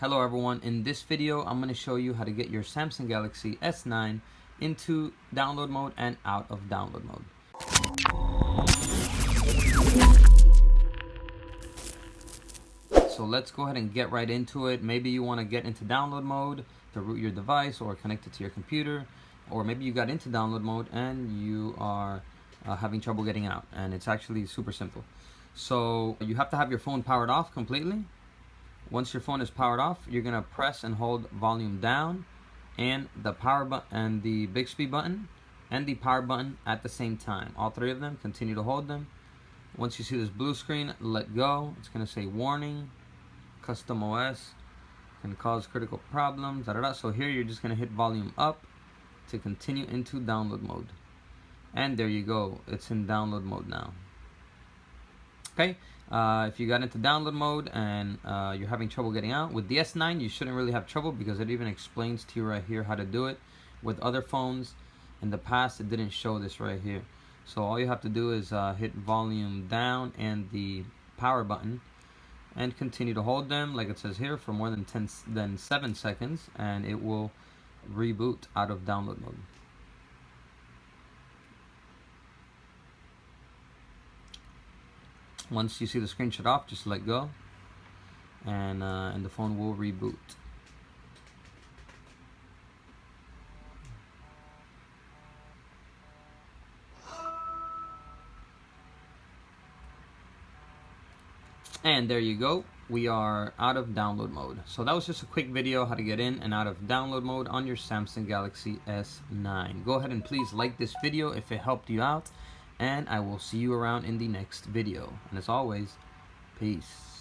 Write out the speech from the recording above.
Hello everyone, in this video I'm going to show you how to get your Samsung Galaxy S9 into download mode and out of download mode. So let's go ahead and get right into it. Maybe you want to get into download mode to root your device or connect it to your computer, or maybe you got into download mode and you are having trouble getting out, and it's actually super simple. So you have to have your phone powered off completely. Once your phone is powered off, you're gonna press and hold volume down and the power button and the Bixby button and the power button at the same time. All three of them, continue to hold them. Once you see this blue screen, let go. It's gonna say warning, custom OS can cause critical problems, So here you're just gonna hit volume up to continue into download mode. And there you go, it's in download mode now. Okay, if you got into download mode and you're having trouble getting out, with the S9 you shouldn't really have trouble because it even explains to you right here how to do it. With other phones in the past, it didn't show this right here. So all you have to do is hit volume down and the power button and continue to hold them like it says here for more than 7 seconds, and it will reboot out of download mode. Once you see the screen shut off, just let go, and the phone will reboot. And there you go, we are out of download mode. So that was just a quick video how to get in and out of download mode on your Samsung Galaxy S9. Go ahead and please like this video if it helped you out, and I will see you around in the next video. And as always, peace.